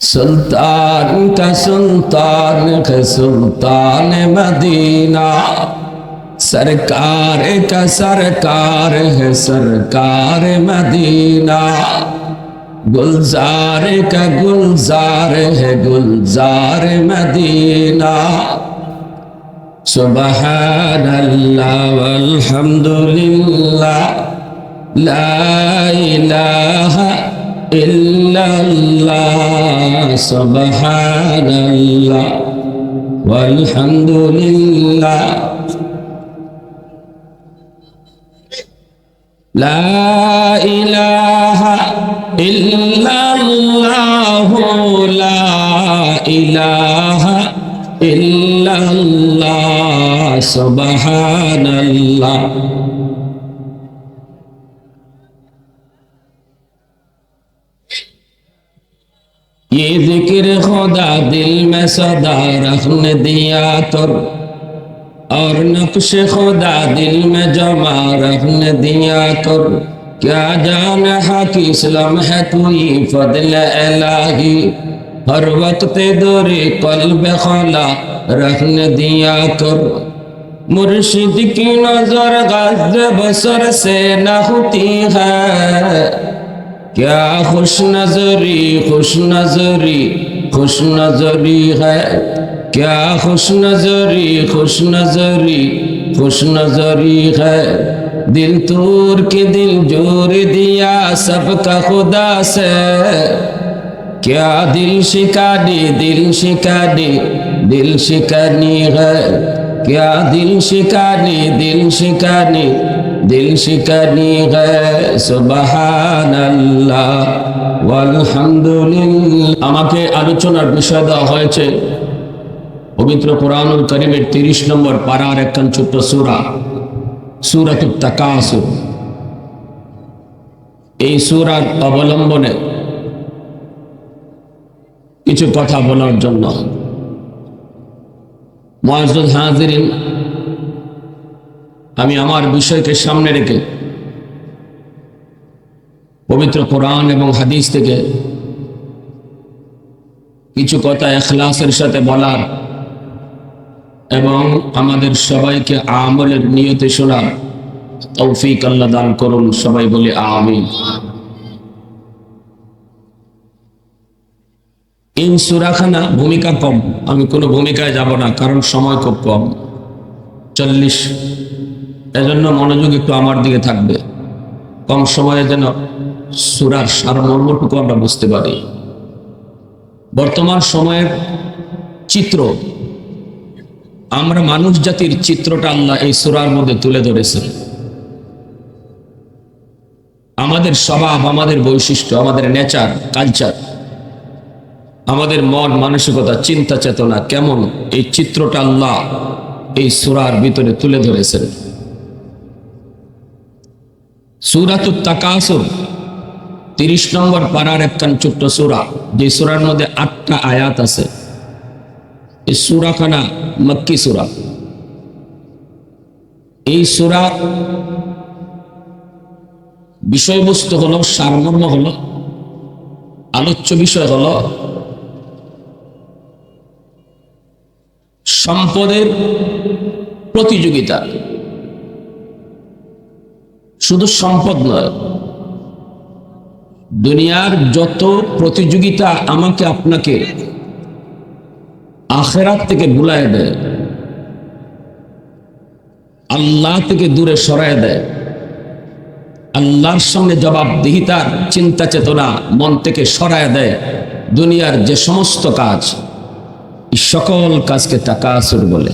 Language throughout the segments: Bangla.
सुल्तान का सुल्तान है सुल्तान मदीना, सरकार का सरकार है सरकार मदीना, गुलजार का गुलजार है गुलजार मदीना। सुबहान अल्लाह वल्हम्दुलिल्लाह, ला इलाहा इल्लल्लाह, सुबहान अल्लाह वल्हम्दुलिल्लाह, ला इलाहा इल्लल्लाह, ला इलाहा इल्लल्लाह, सुबहान अल्लाह। ये जिक्र खुदा दिल में सदा रखने दिया कर, और नक्श खुदा दिल में जमा रखने दिया कर। क्या जान हक इस्लाम है कोई फضل इलाही, हर वक्त दूरी कल्ब खला रखने दिया कर। मुर्शिद की नजर गज़ बसर से न होती है, क्या खुश नजरी खुश नजरी खुश नजरी है, क्या खुश नजरी खुश नजरी खुश नजरी है। दिल तूर के दिल जोर दिया सबका खुदा से, क्या दिल शिकानी दिल शिकानी दिल शिकानी है, क्या दिल शिकानी दिल शिकानी दिल शिकानी है। सुबहानाल्लाह वल्হামদুলিল্লাহ। আমাকে আলোচনার বিষয় দেওয়া হয়েছে পবিত্র কোরআনুল কারীমের 30 নম্বর পারার একখান ছোট্ট সূরা, সূরাতুত তাকাসুর। এই সূরার অবলম্বনে কিছু কথা বলার জন্য। মুআজ্জাজ হাজিরিন, আমি আমার বিষয়কে সামনে রেখে পবিত্র কোরআন এবং হাদিস থেকে কিছু কথা ইখলাসের সাথে বলার এবং আমাদের সবাইকে আমলের নিয়তে শোনার তৌফিক আল্লাহ দান করুন। সবাই বলি আমিন। এই সূরাখানা ভূমিকা কম, আমি কোনো ভূমিকায় যাব না কারণ সময় খুব কম, 40। এজন্য মনোযোগ একটু আমার দিকে থাকবে, কম সময়ে যেন সূরার সারমর্মটুকু আমরা বুঝতে পারি। বর্তমান সময়ের চিত্র, আমরা মানুষ জাতির চিত্রটা আল্লাহ এই সূরার মধ্যে তুলে ধরেছেন। আমাদের স্বভাব, আমাদের বৈশিষ্ট্য, আমাদের নেচার, কালচার, আমাদের মন মানসিকতা, চিন্তা চেতনা কেমন, এই চিত্রটা আল্লাহ এই সূরার ভিতরে তুলে ধরেছেন। সূরাতুত তাকাসুর 30 নম্বর পারার একখান ছোট্ট সূরা, যে সূরার মধ্যে 8টা আয়াত আছে। এই সূরাখানা মক্কি সূরা। এই সূরা বিষয়বস্তু হলো, সারমর্ম হলো, আলোচ্য বিষয় হলো সম্পদের প্রতিযোগিতা। শুধু সম্পদ নয়, দুনিয়ার যত প্রতিযোগিতা আমাকে আপনাকে আখিরাত থেকে ভুলায় দেয়, আল্লাহ থেকে দূরে সরায় দেয়, আল্লাহর সামনে জবাবদিহিতার চিন্তা চেতনা মন থেকে সরায় দেয়, দুনিয়ার যে সমস্ত কাজ, এই সকল কাজকে তাকাসুর বলে।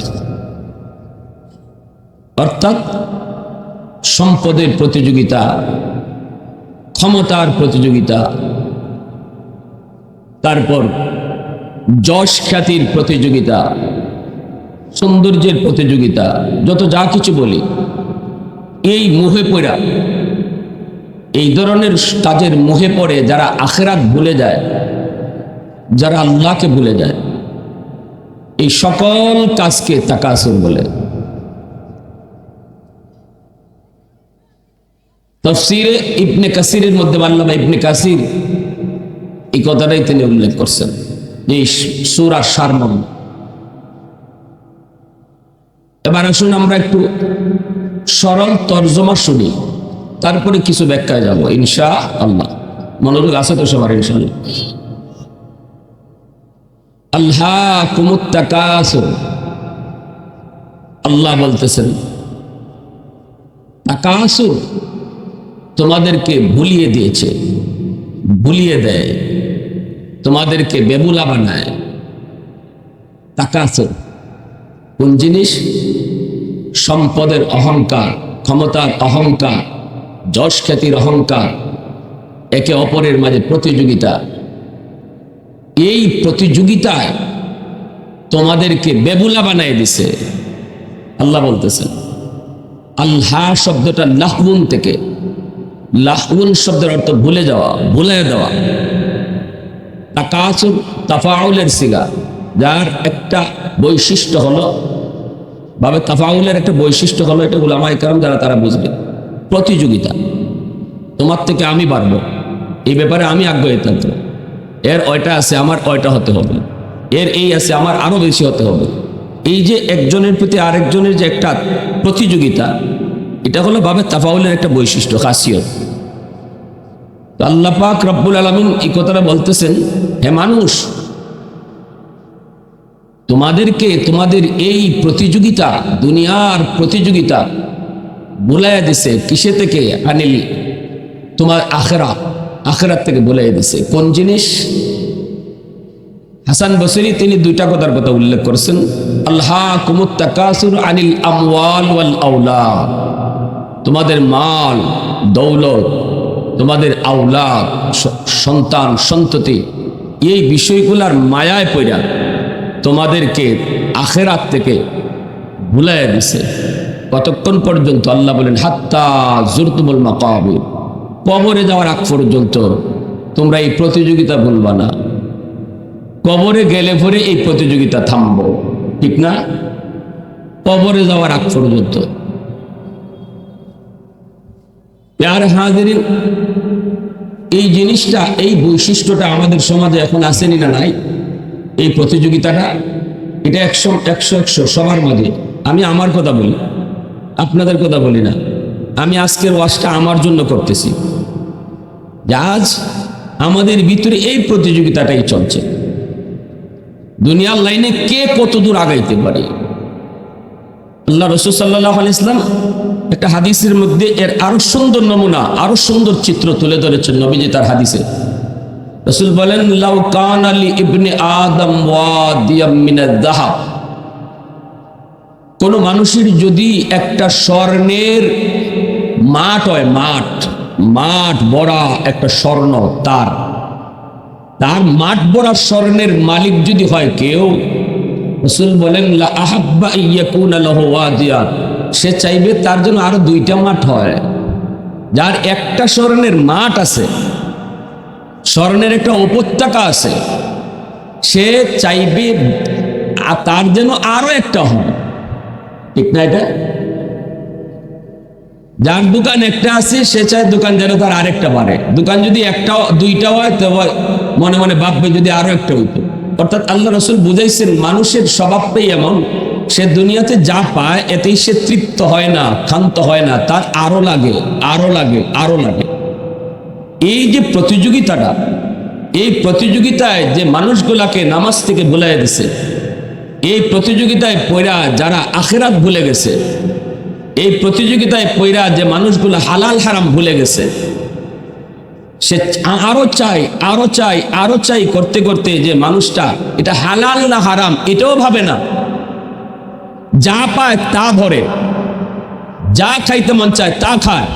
অর্থাৎ সম্পদের প্রতিযোগিতা, ক্ষমতার প্রতিযোগিতা, তারপর যশ খ্যাতির প্রতিযোগিতা, সৌন্দর্যের প্রতিযোগিতা, যত যা কিছু বলি, এই মোহে পড়া, এই ধরনের কাজের মোহে পড়ে যারা আখিরাত ভুলে যায়, যারা আল্লাহকে ভুলে যায়, এই সকল কাজকে তাকাসুর বলে। তাফসীরে ইবনে কাসিরের মধ্যে আল্লামা ইবনে কাসির এই কথাটাই তিনি উল্লেখ করছেন এই সূরার সারমর্ম। এবার আসুন আমরা একটু সরল তর্জমা শুনি, তারপরে কিছু ব্যাখ্যায় যাব ইনশাআল্লাহ। মনোযোগ আছে তো সবার ইনশাআল্লাহ? আলহাকুমুত তাকাসুর, আল্লাহ বলতেছেন তাকাসুর তোমাদেরকে ভুলিয়ে দিয়েছে, ভুলিয়ে দেয়, তোমাদেরকে বেবুলা বানায়। তাকাসুর কোন জিনিস? সম্পদের অহংকার, ক্ষমতার অহংকার, যশ খ্যাতির অহংকার, একে অপরের মাঝে প্রতিযোগিতা। এই প্রতিযোগিতায় তোমাদেরকে বেবুলা বানায় দিছে। আল্লাহ বলতেছেন আল্লাহ শব্দটা লাহউন থেকে, লাহউন শব্দের অর্থ ভুলে যাওয়া, ভুলে দেওয়া। তাকাসুর তাফাউলের সিগা, যার একটা বৈশিষ্ট্য হলো ভাবে তাফাউলের একটা বৈশিষ্ট্য হলো, এটা উলামায়ে কেরাম যারা তারা বুঝবে, প্রতিযোগিতা। তোমার থেকে আমি পারবো, এই ব্যাপারে আমি আগ্রহী থাকবো, এর ওইটা আছে আমার ওইটা হতে হবে, এর এই আছে আমার আরো বেশি হতে হবে। এই যে একজনের প্রতি আরেকজনের যে একটা প্রতিযোগিতা, এটা হলো ভাবে তাফাউলের একটা বৈশিষ্ট্য, খাসিয়ত। তো আল্লাহ পাক রব্বুল আলামিন এই কথাটা বলতেছেন, হে মানুষ, তোমাদেরকে তোমাদের এই প্রতিযোগিতা, দুনিয়ার প্রতিযোগিতা ভুলাইয়া দিছে। কিসে থেকে? আনিল, তোমার আখিরাত, আখিরাত থেকে ভুলাইয়া দিছে। কোন জিনিস? হাসান বসরি তিনি দুইটা কথার কথা উল্লেখ করেছেন, আলহাকুমুত তাকাসুর আনিল আমওয়াল ওয়াল আওলাদ, তোমাদের মাল দৌলত, তোমাদের আওলাদ সন্তান সন্ততি, এই বিষয়গুলার মায়ায় পড়া তোমাদেরকে আখিরাত থেকে ভুলাইয়া দিছে। কতক্ষণ পর্যন্ত? আল্লাহ বলেন হাত্তা জুরতুমুল মাকাবির, কবরে যাওয়ার আগ পর্যন্ত তোমরা এই প্রতিযোগিতা ভুলবা না। কবরে গেলে পরে এই প্রতিযোগিতা থামবো, ঠিক না? কবরে যাওয়ার আগ পর্যন্ত। প্যারে হাজিরিন, এই জিনিসটা, এই বৈশিষ্ট্যটা আমাদের সমাজে এখন আসেনি না নাই? এই প্রতিযোগিতাটা, এটা একশো একশো একশো সবার মাঝে। আমি আমার কথা বলি, আপনাদের কথা বলি না। আমি আজকের ওয়াজটা আমার জন্য করতেছি, আজ আমাদের ভিতরে এই প্রতিযোগিতাটাই চলছে। দুনিয়ার লাইনে কে কত দূর আগাইতে পারে। আল্লাহ রাসূল সাল্লাল্লাহু আলাইহি ওয়াসাল্লাম একটা হাদিসের মধ্যে এর আরো সুন্দর নমুনা, আরো সুন্দর চিত্র তুলে ধরেছেন নবীজি তার হাদিসে। রাসূল বলেন, লাউ কানা লি ইবনে আদম ওয়াদিয়াম মিনাজ যাহাব, কোন মানুষের যদি একটা স্বর্ণের মাঠ হয়, মাঠ বড়া একটা স্বর্ণ, তার মাঠ বড়া স্বর্ণের মালিক যদি হয় কেউ, রাসূল বলেন লা আহাব্বা ইয়াকুনা লাহু ওয়াদিয়ান, সে চাইবে তার জন্য আরো দুইটা মাঠ হয়। যার একটা স্বর্ণের মাঠ আছে, স্বর্ণের একটা উপত্যকা আছে, সে চাইবে তার যেন আরো একটা হয়, ঠিক না? এটা যার দোকান একটা আছে, সে চায় দোকান যেন তার আরেকটা বাড়ে। দোকান যদি একটা দুইটা হয়, তবে মনে মনে ভাববে যদি আরো একটা হইতো। অর্থাৎ আল্লাহ রাসূল বুঝাইছেন মানুষের স্বভাবটাই এমন, সে দুনিয়াতে যা পায় এতেই সে তৃপ্ত হয় না, ক্ষান্ত হয় না, তার আরো লাগে, আরো লাগে, আরো লাগে। এই যে প্রতিযোগিতাটা, এই প্রতিযোগিতায় যে মানুষগুলাকে নামাজ থেকে ভুলাই দিছে, এই প্রতিযোগিতায় পয়রা যারা আখিরাত ভুলে গেছে, এই প্রতিযোগিতায় পয়রা যে মানুষগুলো হালাল হারাম ভুলে গেছে, সে আরো চাই, আরো চাই, আরো চাই করতে করতে যে মানুষটা এটা হালাল না হারাম এটাও ভাবে না, যা পায় তা ভরে, যা খাইতে মন চায় তা খায়।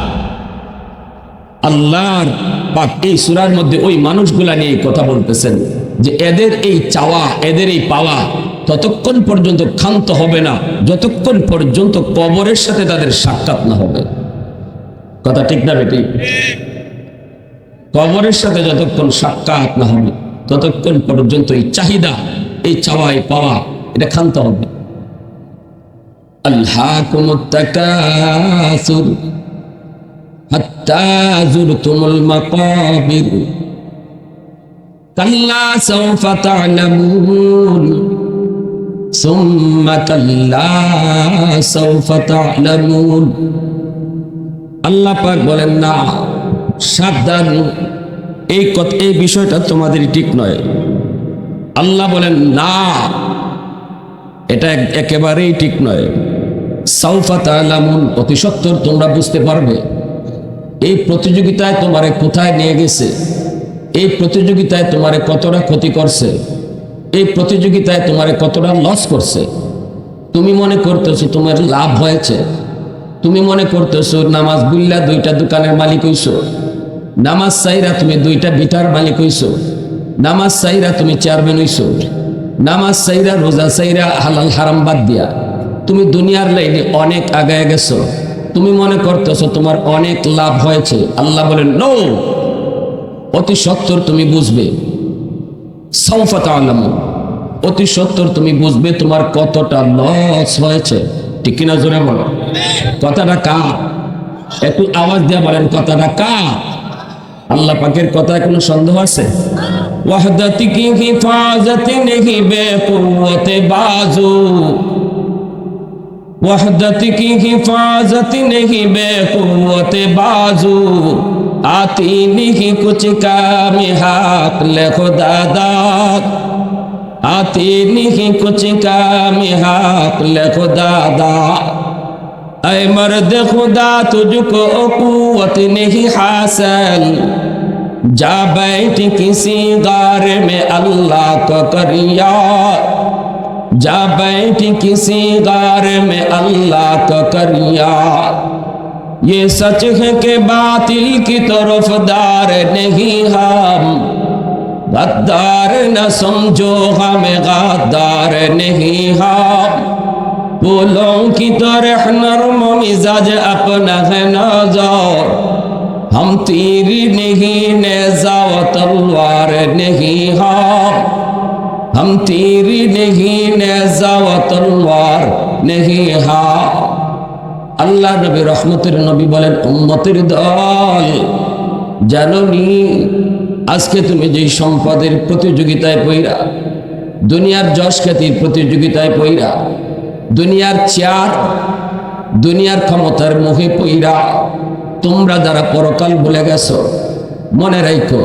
আল্লাহর পাক এই সূরার মধ্যে ওই মানুষগুলা নিয়ে কথা বলতেছেন যে এদের এই চাওয়া, এদের এই পাওয়া ততক্ষণ পর্যন্ত ক্ষান্ত হবে না যতক্ষণ পর্যন্ত কবরের সাথে তাদের সাক্ষাৎ না হবে। কথা ঠিক না বেটি? কবরের সাথে যতক্ষণ সাক্ষাৎ না হবে ততক্ষণ পর্যন্ত এই চাহিদা, এই চাওয়া, এই পাওয়া এটা ক্ষান্ত হবে। আলহাকুমুত তাকাসুর হাত্তা যুরতুমুল মাকাবির, কাল্লা সাউফা তা'লামুন সুম্মা কাল্লা সাউফা তা'লামুন। আল্লাহ পাক বলেন না, সাবধান, এই বিষয়টা তোমাদের ঠিক নয়। আল্লাহ বলেন না, এটা একেবারেই ঠিক নয়। সাউফা তা'লামুন, অতি সত্বর তোমরা বুঝতে পারবে। এই প্রতিযোগিতায় তোমারে কোথায় নিয়ে গেছে, এই প্রতিযোগিতায় তোমারে কতটা ক্ষতি করছে, এই প্রতিযোগিতায় তোমারে কতটা লস করছে। তুমি মনে করতেছো তোমার লাভ হয়েছে, তুমি মনে করতেছো নামাজ বুল্লা 2টা দোকানের মালিক হইছো, নামাজ চাইরা তুমি 2টা বিটার মালিক হইছো, নামাজ চাইরা তুমি চেয়ারম্যান হইছো, নামাজ চাইরা রোজা চাইরা হালাল হারাম বাদ দিয়া তুমি দুনিয়ার লাইনে অনেক আগায় গেছো। তুমি মনে করতেছো তোমার অনেক লাভ হয়েছে। আল্লাহ বলেন নো, অতি সত্বর তুমি বুঝবে। সাউফা তা'লামুন, অতি সত্বর তুমি বুঝবে তোমার কতটা লস হয়েছে। ঠিক কিনা জোরে বলো। কথাটা কার? একটু আওয়াজ দিয়ে বলেন কথাটা কার? আল্লাহ পাকের কথায় কোনো সন্দেহ আছে? ওয়াহদাতি কি হিফাজতি নেহি বেকুওয়াতে বাজু, वहदत की हिफाजत नहीं बेकुवत बाजू, आती नहीं कुछ काम हाक ले खुदा दाद, आती नहीं कुछ काम हाक ले खुदा दाद। ऐ मर्द खुदा तुझको कुव्वत नहीं हासिल, जा बैठ किसी गार में अल्लाह को कर याद, जा बैठ किसी गार में अल्लाह को कर याद। ये सच है कि बातिल की तरफदार नहीं हम, गद्दार न समझो हमें गद्दार नहीं हम। फूलों की तरह नर्म मिजाज अपना है नज़र, हम तीर नहीं नेज़ा व तलवार नहीं हम, हम तीर नहीं नेज़ा व तलवार नहीं हम। আল্লাহ নবী রহমতের নবী বলেন, উম্মতের দল, জানোনি আজকে তুমি যেই সম্পদের প্রতিযোগিতায় পইরা, দুনিয়ার যশ খ্যাতির প্রতিযোগিতায় পইরা, দুনিয়ার চেয়ার, দুনিয়ার ক্ষমতার মোহে পইরা তোমরা যারা পরকাল ভুলে গেছো, মনে রাখো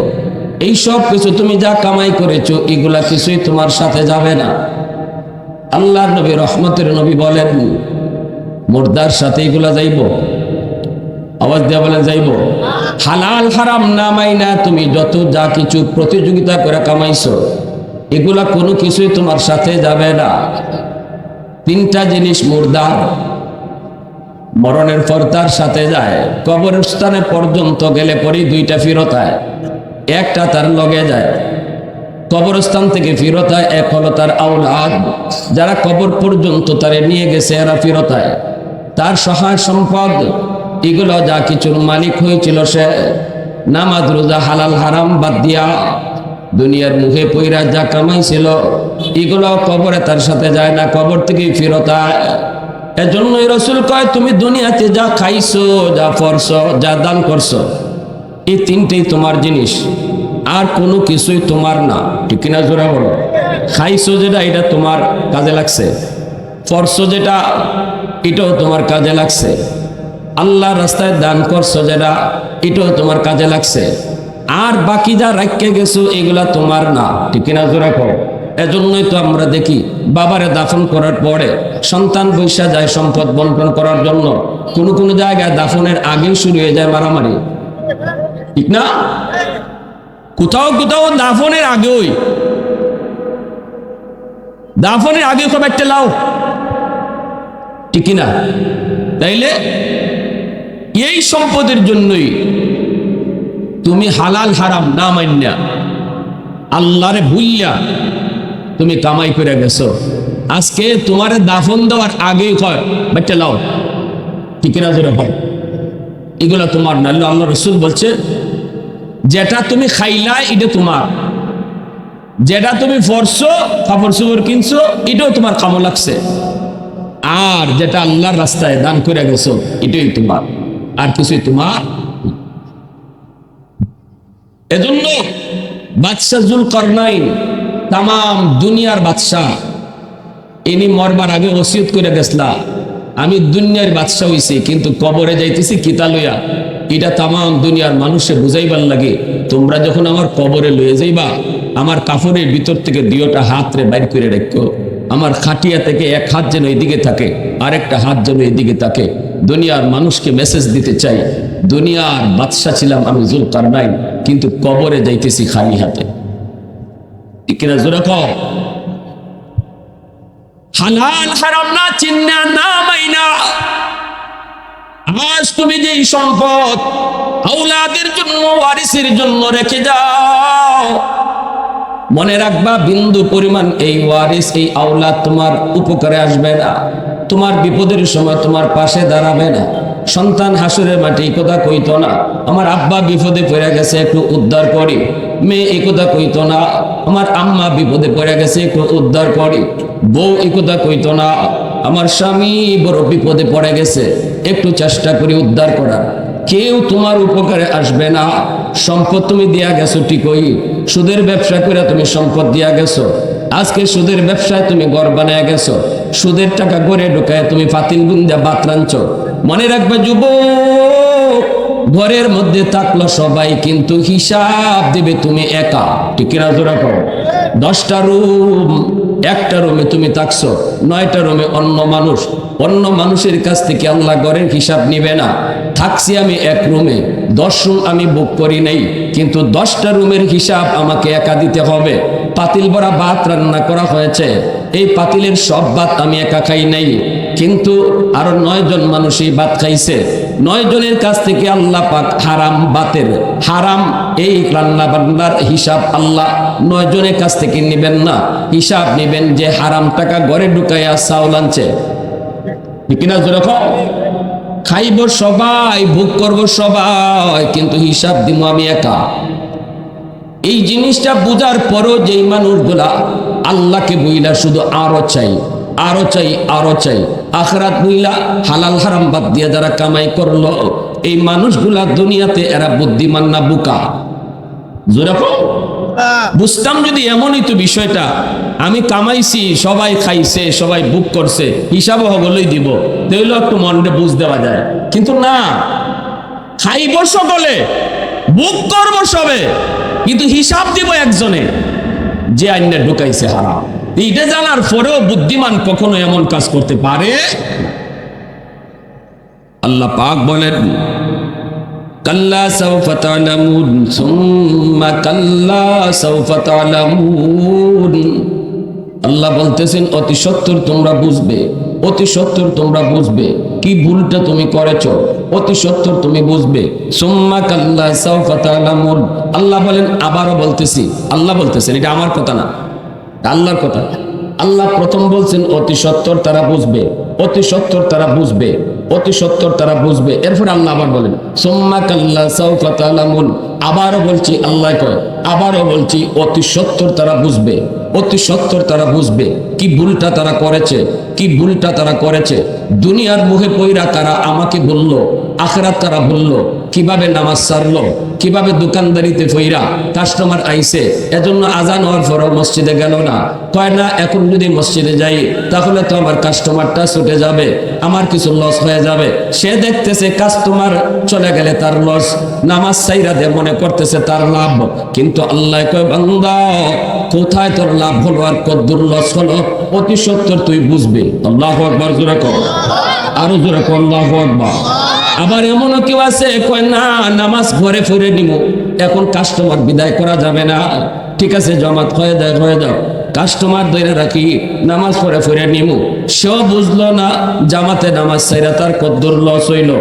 এই সব কিছু তুমি যা কামাই করেছো এগুলা কিছুই তোমার সাথে যাবে না। আল্লাহ নবী রহমতের নবী বলেন, মুর্দার সাথে এগুলা যাইব? আওয়াজ দিয়ে বলেন যাইব? হালাল হারাম না মাইনা তুমি যত যা কিছু প্রতিযোগিতা করে কামাইছো এগুলা কোনো কিছুই তোমার সাথে যাবে না। 3টা জিনিস মুর্দার, মরণের পর তার সাথে যায়। কবরস্থানে পর্যন্ত গেলে পরেই 2টা ফিরত হয়, একটা তার লগে যায়। কবরস্থান থেকে ফিরত হয়, এক হলো তার আওলাদ, যারা কবর পর্যন্ত তারে নিয়ে গেছে এরা ফিরত হয়। তার সহায় সম্পদ, এগুলো যা কিছুর মালিক হয়েছিল সে নামাজ রোজা হালাল হারাম বাদ দিয়া দুনিয়ার মুখে পইরা যা কামাইছিল এগুলো কবরে তার সাথে যায় না, কবর থেকেই ফিরত হয়। এজন্যই রাসূল কয়, তুমি দুনিয়াতে যা খাইছো, যা পড়ছো, যা দান করছো, এই 3টেই তোমার জিনিস, আর কোনো কিছুই তোমার না। ঠিক কিনা জোরে বলো। খাইছো যেটা এটা তোমার কাজে লাগছে, পড়ছো যেটা এটাও তোমার কাজে লাগছে, আল্লাহর রাস্তায় দান করছো যেটা এটাও তোমার কাজে লাগছে, আর বাকি যা রাখতে গেছো এগুলা তোমার না। ঠিক কিনা জোরে করো। এজন্যই তো আমরা দেখি বাবারে দাফন করার পরে সন্তান বৈশা যায় সম্পদ বন্টন করার জন্য, কোনো কোনো জায়গায় দাফনের আগেই শুরু হয়ে যায় মারামারি। ঠিক না? কোথাও কোথাও দাফনের আগেই, দাফনের আগে সব একটা লাও। ঠিক না? তাইলে এই সম্পদের জন্যই তুমি হালাল হারাম না মাইন্যা আল্লাহরে ভুইয়া তুমি কামাই করে গেছো। আজকে তোমারে দাফন দেওয়ার আগেই কয় বাচ্চা লাও। ঠিক না জোরে হয়? এগুলা তোমার না। আল্লাহ রাসূল বলছে, যেটা তুমি খাইলা এটা তোমার, যেটা তুমি পরছো কাপড় চোপড় কিনছো এটাও তোমার কামো লাগছে, আর যেটা আল্লাহর রাস্তায় দান করে গেছো এটাই তোমার, আর কিছুই তোমার। এজন্য বাদশাহ জুলকারনাইন তাম দুনিয়ার বাদশাহ, ইনি মরবার আগে ওসিয়ত করে গেছলা, আমি দুনিয়ার বাদশাহ হইছি কিন্তু কবরে যাইতেছি কিতা লইয়া। এটা তাম দুনিয়ার মানুষে বুঝাইবার লাগে, তোমরা যখন আমার কবরে লয়ে যাইবা, আমার কাফনের ভিতর থেকে দুইটা হাত রে বাইর করে রাখো। আমার খাটিয়া থেকে এক হাত যেন এদিকে থাকে, আরেকটা হাত যেন এদিকে থাকে। দুনিয়ার মানুষকে মেসেজ দিতে চাই, দুনিয়ার বাদশাহ ছিলাম আমি জুলকারনাইন, কিন্তু কবরে যাইতেছি খালি হাতে। ঠিক কিনা জোরে কও? হালাল হারাম না চিন্না না মাইনা, আজ তুমি যে সম্পদ আওলাদের জন্য ওয়ারিসের জন্য রেখে যাও, মনে রাখবা বিন্দু পরিমাণ এই ওয়ারিস এই আওলাদ তোমার উপকারে আসবে না, তোমার বিপদের সময় তোমার পাশে দাঁড়াবে না। সন্তান হাসুরের মাটি এই কথা কইতো না, আমার আব্বা বিপদে পড়ে গেছে একটু উদ্ধার করি। মেয়ে এই কথা কইতো না, আমার আম্মা বিপদে পড়ে গেছে একটু উদ্ধার করি। বউ এই কথা কইতো না, আমার স্বামী বড় বিপদে পড়ে গেছে একটু চেষ্টা করি উদ্ধার করার। কেউ তোমার উপকারে আসবে না। সম্পদ তুমি দিয়া গেছো ঠিকই, সুদের ব্যবসা করে তুমি সম্পদ দিয়া গেছো, আজকে সুদের ব্যবসায় তুমি ঘর বানায় গেছো, সুদের টাকা ঘরে ঢুকায় তুমি পাতিল বুন্দা ভাত রাঁধছো। মনে রাখবে যুবক, ঘরের মধ্যে থাকলো সবাই কিন্তু হিসাব দিবে তুমি একা। ঠিক কিনা জোরে করো? 10টা রুম, একটা রুমে তুমি থাকছো, 9টা রুমে অন্য মানুষের কাছ থেকে আল্লাহ ঘরের হিসাব নিবে না। থাকছি আমি এক রুমে, 10 রুম আমি বুক করি নাই, কিন্তু 10টা রুমের হিসাব আমাকে একা দিতে হবে। পাতিল ভরা ভাত রান্না করা হয়েছে, এই পাতিলের সব ভাত আমি একা খাই নাই, কিন্তু আরো 9 জন মানুষ এই ভাত খাইছে। 9 জনের কাছ থেকে আল্লাহ পাক হারাম ভাতের হারাম এই রান্না বান্নার হিসাব আল্লাহ 9 জনের কাছ থেকে নিবেন না, হিসাব নিবেন যে হারাম টাকা ঘরে ঢুকাইয়া চাউল আনছে। কিনা যেরকম খাইব সবাই, ভোগ করবো সবাই, কিন্তু হিসাব দিব আমি একা। এই জিনিসটা বুঝার পরও যেই মানুষগুলা আল্লাহকে বইলা শুধু আরো চাই আরো চাই আরো চাই, আখিরাত বইলা হালাল হারাম বাদ দিয়ে যারা কামাই করলো, এই মানুষগুলা দুনিয়াতে এরা বুদ্ধিমান না বোকা? যেরকম বুঝতাম যদি এমনই তো বিষয়টা, আমি কামাইছি সবাই খাইছে সবাই বুক করছে, হিসাবও হগলই দিব, তাহলে একটু মনটা বুঝ দেওয়া যায়। কিন্তু না, খাইব সকলে, বুক করব সবে, কিন্তু হিসাব দিব একজনে যে আইনে ঢুকাইছে হারাম। এইটা জানার পরেও বুদ্ধিমান কখনো এমন কাজ করতে পারে? আল্লাহ পাক বলেন, কাল্লা সাউফা তা'লামুন সুম্মা কাল্লা সাউফা তা'লামুন। আল্লাহ বলতেছেন অতি সত্বর তোমরা বুঝবে, অতি সত্বর তোমরা বুঝবে কি ভুলটা তুমি করেছো, অতি সত্বর তুমি বুঝবে। সুম্মা কাল্লা সাউফা তা'লামুন। আল্লাহ বলেন, আবারও বলতেছি, আল্লাহ বলতেছেন, এটা আমার কথা না, আল্লাহর কথা। আল্লাহ প্রথম বলছেন অতি সত্বর তারা বুঝবে, অতি সত্বর তারা বুঝবে, অতি সত্বর তারা বুঝবে। এরপর আল্লাহ আবার বলেন সুম্মা কাল্লা সাউফা তা'লামুন। আবারও বলছি, আল্লাহ কয় আবারও বলছি, অতি সত্বর তারা বুঝবে, অতি সত্বর তারা বুঝবে কি ভুলটা তারা করেছে, কি ভুলটা তারা করেছে। দুনিয়ার মুখে পইরা তারা আমাকে বলল, আখিরাত তারা বলল, কিভাবে নামাজ ছাড়লো, কিভাবে দোকানদারিতে ফইরা কাস্টমার আইছে, এজন্য আজান হওয়ার পরও মসজিদে গেল না। কয় না, এখন যদি মসজিদে যাই তাহলে তো আমার কাস্টমারটা ছুটে যাবে, আমার কিছু লস হয়ে যাবে। সে দেখতেছে কাস্টমার চলে গেলে তার লস, নামাজ ছাইরা দে মনে করতেছে তার লাভ। কিন্তু আল্লাহ কয়, বান্দা কোথায় তোর লাভ হলো আর কদ্দুর লস হলো, অতি সত্বর তুই বুঝবি। আল্লাহু আকবার, জোরে কর, আরো জোরে কর, আল্লাহু আকবার। আবার এমনও কেউ আছে কয় না, নামাজ ঘরে ফিরে নিব, এখন কাস্টমার বিদায় করা যাবে না, ঠিক আছে জামাত হয়ে যায়, হয়ে যাও, কাস্টমার ধরে রাখি, নামাজ পড়ে ফিরে নিমু। সেও বুঝলো না জামাতে নামাজ ছাইরা তার কদ্দুর লস হইল।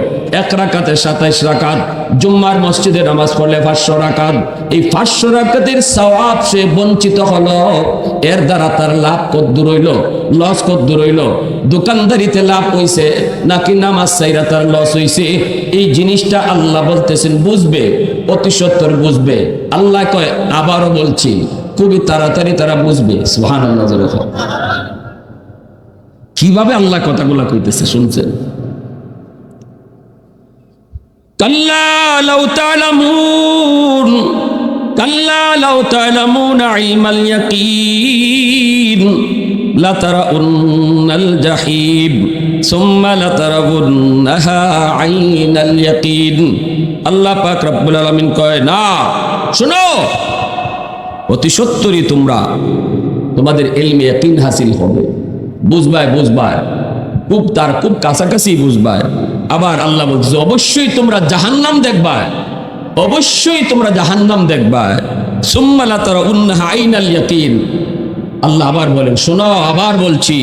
1 রাকাতে 27 রাকাত, জুম্মার মসজিদে নামাজ পড়লে 500 রাকাত, এই 500 রাকাতের সওয়াব সে বঞ্চিত হলো। এর দ্বারা তার লাভ কদ্দুর হইল, লস কদ্দুর হইল? দোকানদারিতে লাভ হইছে নাকি নামাজ ছাইরা তার লস হইছে? এই জিনিসটা আল্লাহ বলতেছেন বুঝবে, অতি সত্বর বুঝবে। আল্লাহ কয়, আবারও বলছি, খুবই তাড়াতাড়ি তারা বুঝবে। সুবহানাল্লাহ। কিভাবে আল্লাহ কথাগুলা কইতেছে শুনছেন? কাল্লা লাউ তা'লামুন কাল্লা লাউ তা'লামুনা ইলমাল ইয়াকিন লাতারাউন্নাল জাহিম সুম্মা লাতারাউন্নাহা আইনাল ইয়াকিন। আল্লাহ পাক রব্বুল আলামিন কয়, না শোনো, অতি সত্তরই তোমরা তোমাদের ইলমে ইয়াকিন হাসিল হবে, বুঝবাই খুব কাছাকাছি বুঝবাই। আবার আল্লাহ বলছে অবশ্যই তোমরা জাহান্নাম দেখবা, অবশ্যই তোমরা জাহান্নাম দেখবা। সুম্মা লাতারাউন্নাহা আইনাল ইয়াকিন। আল্লাহ আবার বলেন, শোনো আবার বলছি,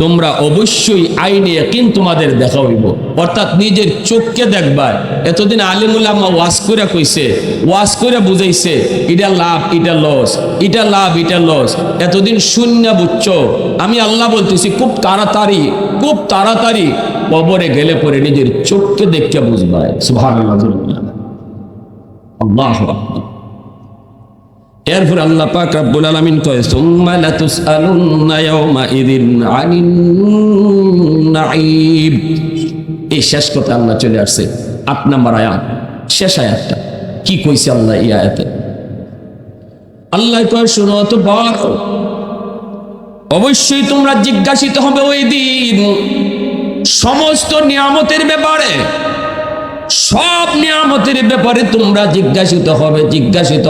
তোমরা অবশ্যই আইনে ইয়াকিন তোমাদের দেখা হইব, অর্থাৎ নিজের চোখকে দেখবা। এতদিন আলিম উলামা ওয়াজ করে কইছে, ওয়াজ করে বুঝাইছে, এটা লাভ এটা লস, এটা লাভ এটা লস, এতদিন শূন্য বুঝছো। আমি আল্লাহ বলতেছি খুব তাড়াতাড়ি কবরে গেলে পরে নিজের চোখকে দেখতে বুঝবা। সুবহানাল্লাহ, আল্লাহু আকবার। এরপর আল্লাহ পাক রব্বুল আলামিন কয়, সুম্মা লাতুসআলুন্না ইয়াওমা ইযিন আনিন নাঈম। এই শেষ কথা আল্লাহ চলে আসছে 8 নম্বর আয়াত, শেষ আয়াতটা কি কইছে আল্লাহ এই আয়াতে? আল্লাহ কয়, শুনো তো বড়, অবশ্যই তোমরা জিজ্ঞাসিত হবে ওই দিন সমস্ত নিয়ামতের ব্যাপারে, সব নিয়ামতের ব্যাপারে তোমরা জিজ্ঞাসিত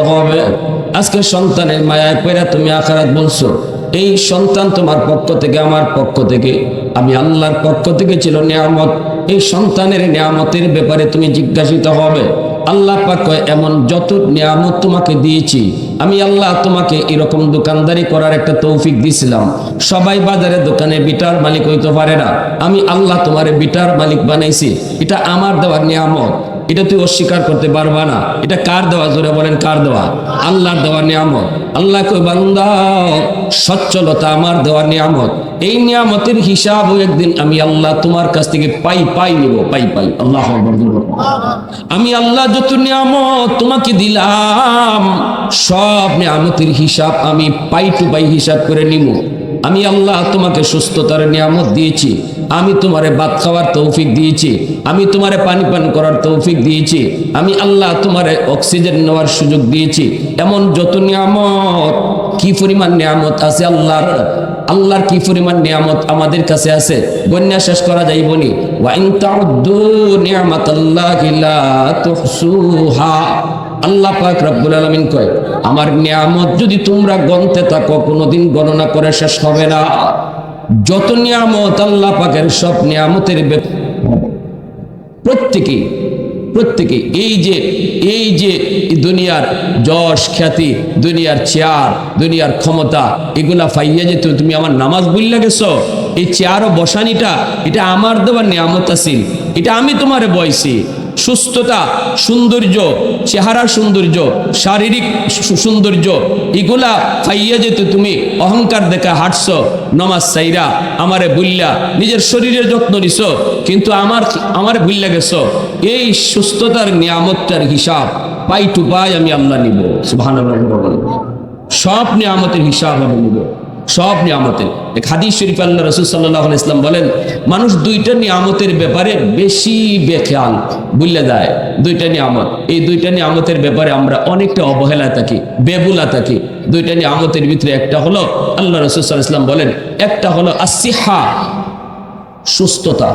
হবে। আজকে সন্তানের মায়ায় পড়ে তুমি আখিরাত বলছো, এই সন্তান তোমার পক্ষ থেকে আমার পক্ষ থেকে আমি আল্লাহর পক্ষ থেকে ছিল নিয়ামত, এই সন্তানের নিয়ামতের ব্যাপারে তুমি জিজ্ঞাসিত হবে। আল্লাহ পাক কয়, এমন যত নিয়ামত তোমাকে দিয়েছি আমি আল্লাহ তোমাকে এরকম দোকানদারি করার একটা তৌফিক দিয়েছিলাম। সবাই বাজারে দোকানে বিটার মালিক হইতে পারে না, আমি আল্লাহ তোমারে বিটার মালিক বানাইছি, এটা আমার দেওয়ার নিয়ামত, এটা তুই অস্বীকার করতে পারবা না। এটা কার দেওয়া? জোরে বলেন কার দেওয়া? আল্লাহর দেওয়া নিয়ামত। আল্লাহ কই, বান্দা সচ্ছলতা আমার দেওয়া নিয়ামত, এই নিয়ামতের হিসাব একদিন আমি আল্লাহ তোমার কাছ থেকে পাই নিব, পাই। আল্লাহ আমি আল্লাহ যত নিয়ামত তোমাকে দিলাম সব নিয়ামতের হিসাব আমি পাই টু পাই হিসাব করে নিব। আমি আল্লাহ তোমাকে সুস্থতার নিয়ামত দিয়েছি, আমি তোমারে ভাত খাওয়ার তৌফিক দিয়েছি, আমি তোমারে পানি পান করার তৌফিক দিয়েছি, আমি আল্লাহ তোমারে অক্সিজেন নেওয়ার সুযোগ দিয়েছি। এমন যত নিয়ামত, কি পরিমাণ নিয়ামত আছে আল্লাহর কি পরিমাণ নিয়ামত আমাদের কাছে আছে, গণ্য শেষ করা যাইবনি। ওয়া ইন তাউদ্দু নি'মাতাল্লাহি লা তুহসুহা। আল্লাহ পাক রব্বুল আলামিন কয়, আমার নিয়ামত যদি তোমরা গণতে থাকো কোনোদিন গণনা করে শেষ হবে না। যত নিয়ামত আল্লাহ পাকের, সব নিয়ামতের প্রত্যেকে এই যে দুনিয়ার যশ খ্যাতি, দুনিয়ার চেয়ার, দুনিয়ার ক্ষমতা, এগুলা পাইয়া যে তুমি আমার নামাজ ভুইল্লা গেছো, এই চেয়ার ও বসানিটা এটা আমার দেওয়ার নিয়ামত আছিল, এটা আমি তোমারে বয়সি। সুস্থতা, সৌন্দর্য, চেহারার সৌন্দর্য, শারীরিক সৌন্দর্য, এগুলা পাইয়া যেত তুমি অহংকার দেখা হাঁটছো, নমাজ সাইরা আমারে ভুল্লা নিজের শরীরের যত্ন নিছো, কিন্তু আমারে ভুল্লা গেছো। এই সুস্থতার নিয়ামতটার হিসাব পাই টু পাই আমি আল্লাহ নিব। সুবহানাল্লাহ, সব নিয়ামতের হিসাব আমি নিব, সব নিয়ামতের। এক হাদিস শরীফ আল্লাহ রাসূল সাল্লাল্লাহু আলাইহি ওয়াসাল্লাম বলেন, মানুষ দুইটা নিয়ামতের ব্যাপারে বেশি বেখেয়াল, ভুলে যায়। দুইটা নিয়ামত, এই দুইটা নিয়ামতের ব্যাপারে আমরা অনেকটা অবহেলা থাকি, বেবুলা থাকি। দুইটা নিয়ামতের ভিতরে একটা হলো, আল্লাহ রাসূল সাল্লাল্লাহু আলাইহি ওয়াসাল্লাম বলেন, একটা হলো আসিহা, সুস্থতা।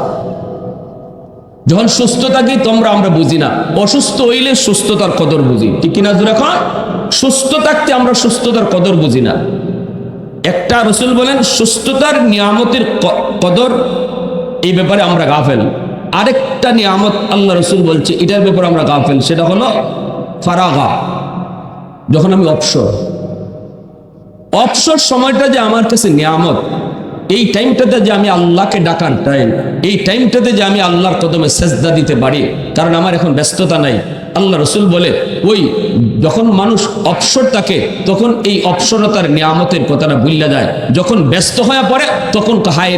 যখন সুস্থ থাকি তোমরা আমরা বুঝি না, অসুস্থ হইলে সুস্থতার কদর বুঝি, ঠিক কিনা? যখন সুস্থ থাকতে আমরা সুস্থতার কদর বুঝি না। একটা রাসূল বলেন সুস্থতার নিয়ামতের কদর, এই ব্যাপারে আমরা গাফেল। আরেকটা নিয়ামত আল্লাহ রাসূল বলছে এটার ব্যাপারে আমরা গাফেল, সেটা হলো ফারাগা। যখন আমি অবসর সময়টা যে আমার কাছে নিয়ামত, এই টাইমটাতে যে আমি আল্লাহকে ডাকার টাইম, এই টাইমটাতে যে আমি আল্লাহর কদমে সেজদা দিতে পারি, কারণ আমার এখন ব্যস্ততা নাই। আল্লাহ রাসূল বলে ওই যখন মানুষ অবসর থাকে তখন এই অবসরতার নিয়ামতের কথাটা ভুলে যায়। যখন ব্যস্ত হয়ে পড়ে তখন হায়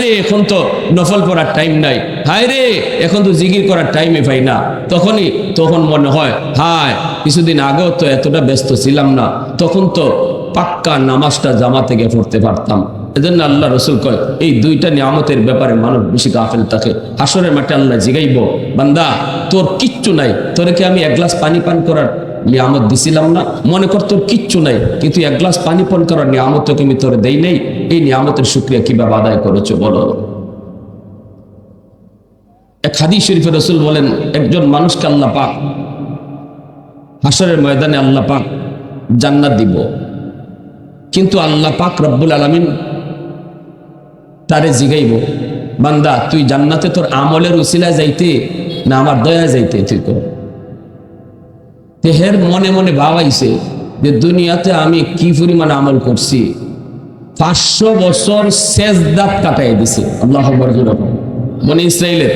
রে এখন তো নফল পড়ার টাইম নাই, হায় রে এখন তো জিকির করার টাইমে পাই না। তখন মনে হয় হায় কিছুদিন আগেও তো এতটা ব্যস্ত ছিলাম না, তখন তো পাক্কা নামাজটা জামাতে গিয়ে পড়তে পারতাম। এজন্য আল্লাহ রাসূল কয় এই দুইটা নিয়ামতের ব্যাপারে মানুষ বেশি গাফেল থাকে। হাসরের মাঠে আল্লাহ জিগাইব, বান্দা তোর কিচ্ছু নাই, তোরে কি আমি এক গ্লাস পানি পান করার নিয়ামত দিছিলাম না? মনে কর তোর কিচ্ছু নাই, কিন্তু এক গ্লাস পানি পান করার নিয়ামত তোকে আমি তোরে দেই নাই। এই নিয়ামতের শুকরিয়া কিভাবে আদায় করেছো বলো? এক হাদিস শরীফে রাসূল বলেন, একজন মানুষকে আল্লাহ পাক হাসরের ময়দানে আল্লাহ পাক জান্নাত দিব, কিন্তু আল্লাহ পাক রব্বুল আলামিন তারে জিগাইব, বান্দা তুই জান্নাতে তোর আমলের উসিলায় যাইতে না আমার দয়া যাইতে? তুই কর। তেহের মনে মনে ভাবাইছে যে দুনিয়াতে আমি কি পরিমাণ আমল করছি, 500 বছর সেজদাত কাটাই দিছি। আল্লাহু আকবার। বনি ইসরাইলের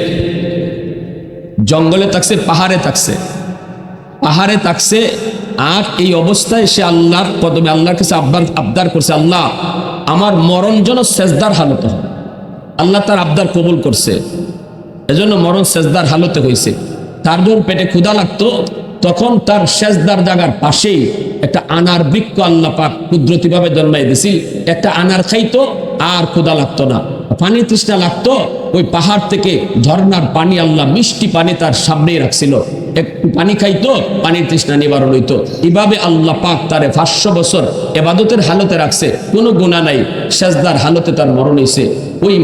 জঙ্গলে থাকছে, পাহাড়ে থাকছে, আর এই অবস্থায় সে আল্লাহর কদমে আল্লাহর কাছে আবদার করছে, আল্লাহ আমার মরণ যেন সেজদার হালতে হয়। আল্লাহ তার আবদার কবুল করছে, এজন্য মরণ সেজদার হালতে হয়েছে। তার যখন পেটে ক্ষুধা লাগতো, তখন তার সেজদার জায়গার পাশেই একটা আনার বৃক্ষ আল্লাহ পাক কুদরতিভাবে জন্মাই দিছি। একটা আনার খাইতো আর ক্ষুধা লাগতো না। পানি তৃষ্ণা লাগতো, ওই পাহাড় থেকে ঝর্ণার পানি আল্লাহ মিষ্টি পানি তার সামনেই রাখছিল, একটু পানি খাইতো, পানির তৃষ্ণা নিবারণ হইতো। এভাবে আল্লাহ পাক তারে 500 বছর ইবাদতের হালতে রাখছে, কোনো গুনাহ নাই, সেজদার হালতে তার মরণ হইছে। ওই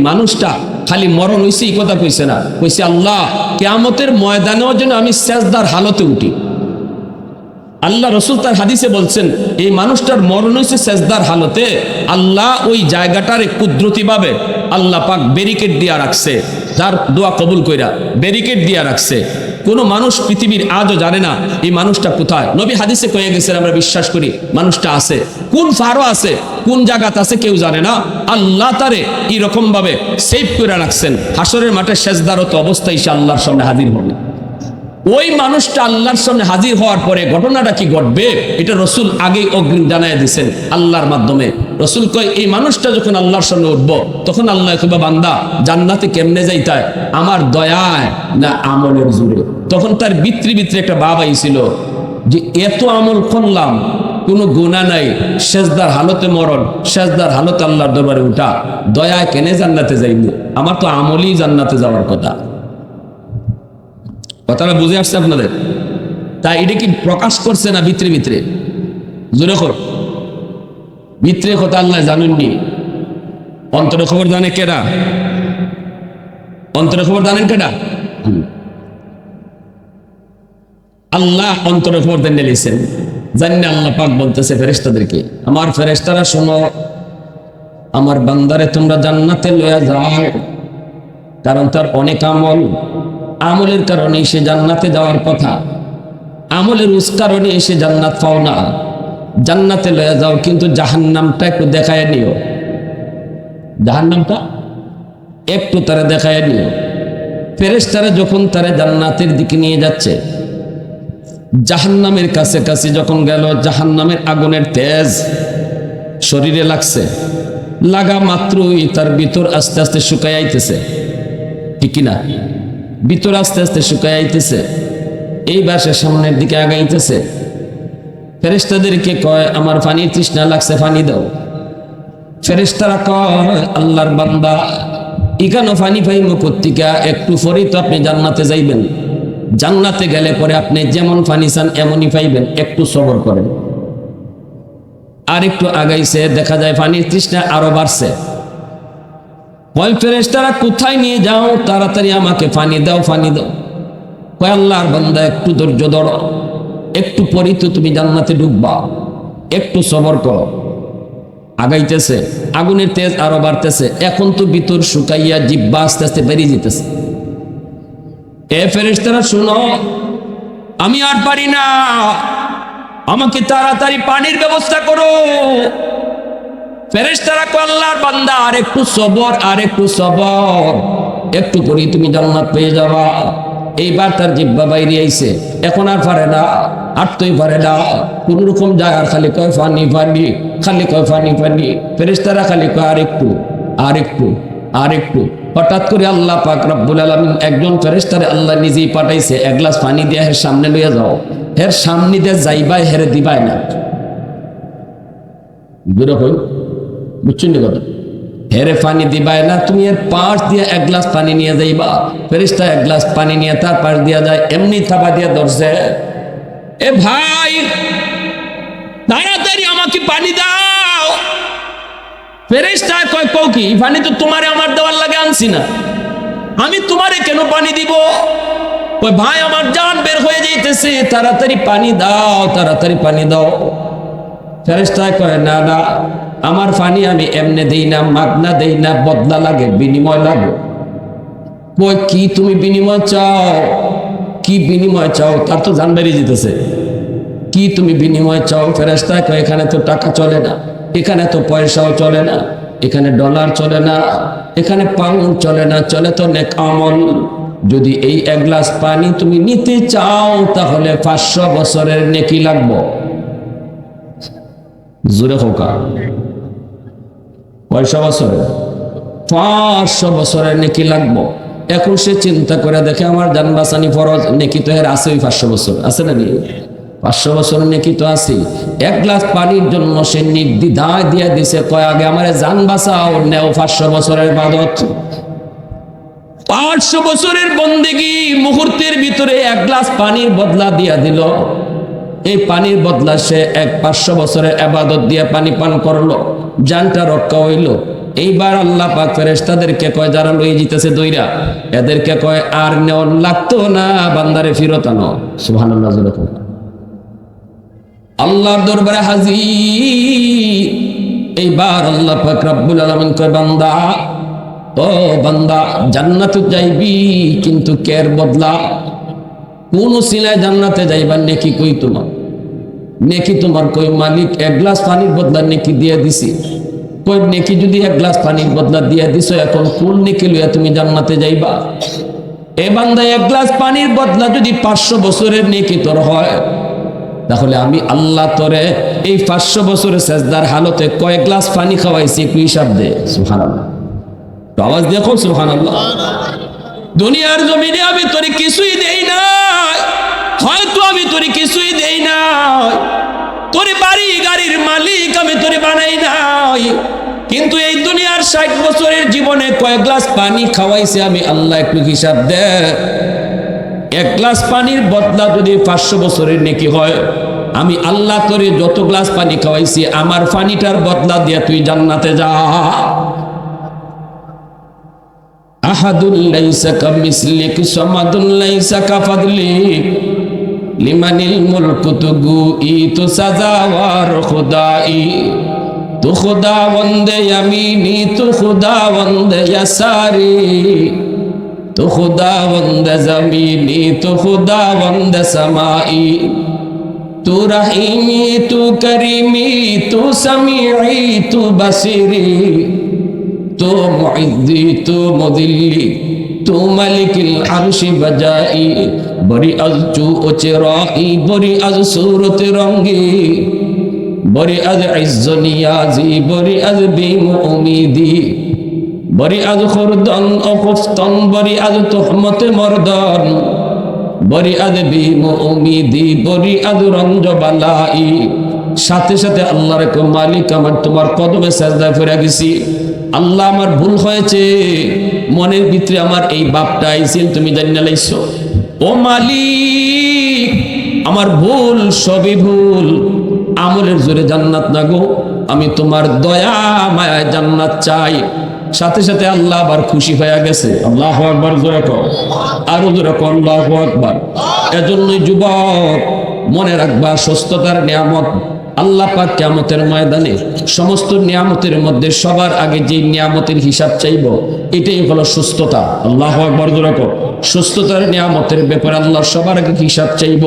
মানুষটা খালি মরণ হইছে এই কথা কইছে না, কইছে আল্লাহ কিয়ামতের ময়দানেও যেন আমি সেজদার হালতে উঠি। আল্লাহ রসুল তার হাদিসে বলছেন, এই মানুষটার মরণ হয়েছে সেজদার হালতে, আল্লাহ ওই জায়গাটারে কুদরতিভাবে আল্লাহ পাক ব্যারিকেড দিয়া রাখছে, যার দোয়া কবুল কইরা ব্যারিকেড দিয়া রাখছে। কোনো মানুষ পৃথিবীর আজও জানে না এই মানুষটা কোথায়। নবী হাদিসে কয়ে গেছেন, আমরা বিশ্বাস করি মানুষটা আছে, কোন ফারো আছে, কোন জায়গাত আছে কেউ জানে না। আল্লাহ তারে এরকম ভাবে সেভ করে রাখছেন, হাসরের মাঠে সেজদারত অবস্থায় সে আল্লাহর সামনে হাজির হবে। ওই মানুষটা আল্লাহর সামনে হাজির হওয়ার পরে ঘটনাটা কি ঘটবে এটা রসুল আগেই অগ্রিম জানাই দিয়েছেন আল্লাহর মাধ্যমে। রসুল কয়, এই মানুষটা যখন আল্লাহর সামনে উঠবো, তখন আল্লাহ কইবা, বান্দা জান্নাতে কেমনে যাইতায়, আমার দয়ায় না আমলের জোরে? তখন তার ভিতরে একটা ভাব আইছিল যে এত আমল করলাম, কোনো গুনাহ নাই, সেজদার হালতে মরণ, সেজদার হালতে আল্লাহর দরবারে উঠা, দয়ায় কেনে জান্নাতে যাইনি? আমার তো আমলই জান্নাতে যাওয়ার কথা। কথাটা বুঝে আসছে আপনাদের? তাই এটা কি প্রকাশ করছে না ভিতরে জোরে কর? ভিতরে কথা আল্লাহ জানেননি, অন্তরে খবর জানে কেডা? অন্তরে খবর জানেন কেডা? আল্লাহ অন্তরে খবর দেন নিয়েছেন। জানি আল্লাহ পাক বলতেছে ফেরেশতাদেরকে, আমার ফেরেশতারা শোনো, আমার বান্দারে তোমরা জান্নাতে লইয়া যাও, কারণ তার অনেক আমলের কারণে সে জান্নাতে যাওয়ার কথা, আমলের কারণে এসে জান্নাত পাও না। জান্নাতে লয়ে যাও, কিন্তু জাহান্নামটা একটু দেখায় নিও, জাহান্নামটা একটু তারা দেখায় নিও। ফেরেশতারা যখন তারা জান্নাতের দিকে নিয়ে যাচ্ছে, জাহান্নামের কাছে যখন গেল, জাহান্নামের আগুনের তেজ শরীরে লাগছে, লাগা মাত্রই তার ভিতর আস্তে আস্তে শুকায় আইতেছে, ঠিক কিনা? ভিতর আস্তে আস্তে শুকায় আইতেছে, এই বাসের সামনের দিকে আগাইতেছে। ফেরেশতাদেরকে কয়, আমার পানির তৃষ্ণা লাগছে, পানি দাও। ফেরেশতারা কয়, আল্লাহর বান্দা এখানে পানি পাইমু কোত্থেকে? একটু পরেই তো আপনি জান্নাতে যাইবেন, জান্নাতে গেলে পরে আপনি যেমন পানি চান এমনই পাইবেন, একটু সবর করেন। আর একটু আগাইছে, দেখা যায় পানির তৃষ্ণা আরো বাড়ছে। কয় ফেরেশতারা, কোথায় নিয়ে যাও? তাড়াতাড়ি আমাকে পানি দাও, পানি দাও। কয় আল্লাহর বান্দা একটু ধৈর্য ধরো, একটু পরেই তো তুমি জান্নাতে ঢুকবা, একটু সবর করো। আগাইতেছে, আগুনের তেজ আরো বাড়তেছে, এখন তো ভিতর শুকাইয়া জিহ্বা আস্তে আস্তে বেরিয়ে যেতেছে। এ ফেরেশতারা শুনো, আমি আর পারি না, আমাকে তাড়াতাড়ি পানির ব্যবস্থা করো। ফেরেশতারা কয়, আল্লাহর বান্দা আর একটু সবর, আর একটু সবর, একটু পরেই তুমি জান্নাত পেয়ে যাবা। এইবার তার জিহ্বা বাইরে আইছে, এখন আর পারে না, আটতেই পারে না, কোন রকম যায়, আর খালি কয় পানি পানি, খালি কয় পানি পানি। ফেরেশতারা খালি কয় আর একটু, আর একটু, আর একটু। হঠাৎ করে আল্লাহ পাক রব্বুল আলামিন একজন ফেরেশতারে আল্লাহ নিজেই পাঠাইছে, এক গ্লাস পানি দিয়ে হের সামনে লইয়া যাও, হের সামনে দিয়ে যাইবাই, হেরে দিবাই না। বুঝছেন কথা? হেরে পানি দিবাই না, তুমি এর পাশ দিয়ে এক গ্লাস পানি নিয়ে যাইবা। ফেরেশতা এক গ্লাস পানি নিয়ে তার পাশ দিয়া যায়, এমনি থাবা দিয়ে ধরছে, এ ভাই তাড়াতাড়ি আমাকে পানি দাও। ফেরেশতা কয় কও কি, পানি তো তোমারে আমার দেওয়ার লাগে আনছি না, আমি তোমারে কেন পানি দিব? ওই ভাই আমার জান বের হয়ে যাইতেছে, তাড়াতাড়ি পানি দাও, তাড়াতাড়ি পানি দাও। ফেরেশতা কয় না না, আমার পানি আমি এমনে দেই না, মাগনা দেই না, বদলা লাগে, বিনিময় লাগে। কই কি তুমি বিনিময় চাও? কি বিনিময় চাও? তার তো জান বেরিয়ে যেতেছে। কি তুমি বিনিময় চাও? ফেরেশতা কয় এখানে তো টাকা চলে না, এখানে তো পয়সাও চলে না, এখানে ডলার চলে না, এখানে পাউন্ড চলে না, চলে তো নেক আমল। যদি এই এক গ্লাস পানি তুমি নিতে চাও তাহলে 500 বছরের নেকি লাগবে। জোরে হোকা, 500 বছরের 500 বছরের নেকি লাগবে। এখন সে চিন্তা করে দেখে আমার জান বাঁচানি ফরজ, নেকি তো এর আছে, ওই 500 বছর আছে না? 500 বছর নেকি তো আছে। এক গ্লাস পানির জন্য সে নির্দ্বিধায় দিয়ে দিছে, কয় আগে আমার জান বাঁচাও, নেও 500 বছরের ইবাদত। 500 বছরের বন্দেগী মুহূর্তের ভিতরে এক গ্লাস পানির বদলা দিয়া দিল। এই পানির বদলা সে 500 বছরের ইবাদত দিয়ে পানি পান করলো, জানটা রক্ষা হইল। এইবার আল্লাহ পাক ফেরেশতাদেরকে কয়, যারা লই জিতেছে দইরা, এদেরকে কয় আর নেওয়ার লাগতো না, বান্দারে ফিরত আনো। সুবহানাল্লাহ। আল্লাহর দরবারে হাজির। এইবার আল্লাহ পাক রব্বুল আলামিন কয়, বান্দা ও বান্দা, জান্নাতে যাইবি কিন্তু কের বদলা? কোন সিলায় জান্নাতে যাইবার নেকি কই তোমার? নেকি তোমার কই? মালিক এক গ্লাস পানির বদলা নেকি দিয়ে দিছি। কই নেকি যদি এক গ্লাস পানির বদলা দিয়ে দিছো, এখন কোন নেকি লইয়া তুমি জান্নাতে যাইবা? এ বান্দা, এক গ্লাস পানির বদলা যদি 500 বছরের নেকি তোর হয়, তাহলে আমি আল্লাহ তোরে এই 500 বছরের সেজদার হালতে কয়েক গ্লাস পানি খাওয়াইছি, একটু হিসাব দে। সুবহানাল্লাহ, আওয়াজ দেখো সুবহানাল্লাহ। দুনিয়ার জমিনে আমি তোরে কিছুই দেই না, হয়তো আমি তোরে কিছুই দেই না, তোরে বাড়ি গাড়ির মালিক আমি তোরে বানাই নাই, কিন্তু এই দুনিয়ার 60 বছরের জীবনে কয়েক গ্লাস পানি খাওয়াইছি আমি আল্লাহ, একটু হিসাব দে। এক গ্লাস পানির বদলা যদি 500 বছরের নেকি হয়, আমি আল্লাহ তোরে যত গ্লাস পানি খাওয়াইছি আমার পানিটার বদলা দিয়ে তুই জান্নাতে যা। আহাদুল লাইসা কামিসলিক সামাদুল লাইসা কাফাদলিক লিমানিল মুলকু তুগুই তু সাজাওয়ার খুদাই তু খুদাবন্দে ইয়ামিনি তু খুদাবন্দে ইয়াসারি তু খুদাবন্দে জমিনি তু খুদাবন্দে সামাই তু রহিমি তু করিমি তু সামিঈ তু বসিরি তু মুইজ্জি তু মুদিল্লি তু মালিকিল আরশি বজাই বরি আজ চু ওচরাই বরি আজ সুরত রঙ্গি বরি আজ ইজ্জ নিয়াজি বরি আজ বিম উমিদি বরি আজ খুরদন ও খুফতন বরি আজ তুহমত মর্দন বরি আজ বিম উমিদি বরি আজ রঞ্জ বালাই। সাথে সাথে আল্লাহর কো, মালিক আমার তোমার কদমে সাজদা করে গেছি, আল্লাহ আমার ভুল হয়েছে, মনের ভিতরে আমার এই বাপটা আইছিল, তুমি জানিনা লাইছো। ও মালিক আমার ভুল, সবই ভুল, আমলের জোরে জান্নাত না গো, আমি তোমার দয়া মায়া জান্নাত চাই। সাথে সাথে আল্লাহ আবার খুশি হয়ে গেছে। আল্লাহু আকবার, জোরে কও, আরো জোরে কও আল্লাহু আকবার। এজন্যই যুবক মনে রাখবা, সুস্থতার নিয়ামত আল্লাহ পাক কিয়ামতের ময়দানে সমস্ত নিয়ামতের মধ্যে সবার আগে যে নিয়ামতের হিসাব চাইব এটাই হলো সুস্থতা। আল্লাহু আকবার, জোরে কও। সুস্থতার নিয়ামতের ব্যাপারে আল্লাহ সবার আগে হিসাব চাইব।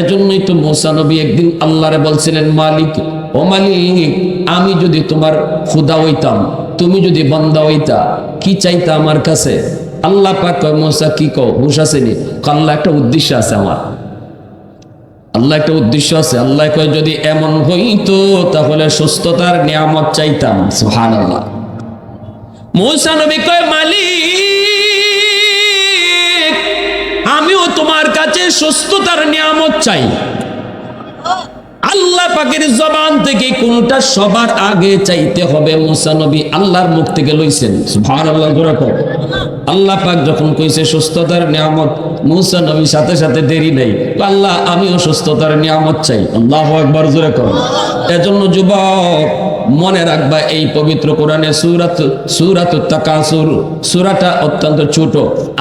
এজন্যই তো মুসা নবী একদিন আল্লাহরে বলছিলেন, মালিক ও মালিক, আমি যদি তোমার খুদা হইতাম, তুমি যদি বান্দা হইতা, কি চাইতা আমার কাছে? আল্লাহ পাক কয়, মুসা কি কও? মুসা সেনি আল্লাহ একটা উদ্দেশ্য আছে আমার, আল্লাহ একটা উদ্দেশ্য আছে। আল্লাহ কয়, যদি এমন হইতো তাহলে সুস্থতার নিয়ামত চাইতাম। সুবহানাল্লাহ। মুসা নবী কয়, মালিক আমিও তোমার কাছে সুস্থতার নিয়ামত চাই। আল্লাহ পাকের জবান থেকে কোনটা সবার আগে চাইতে হবে মুসা নবী আল্লাহর মুখ থেকে লইছেন। সুবহানাল্লাহ। আল্লাহ পাক যখন কইছে সুস্থতার নিয়ামত, মুসা নবী সাথে সাথে দেরি নেই, আল্লাহ আমি অসুস্থতার নিয়ামত চাই। আল্লাহু আকবার, জোরে করুন। এজন্য যুবক মনে রাখবা, এই পবিত্র কোরআনে সূরাতুত তাকাসুর সূরাটা অত্যন্ত ছোট,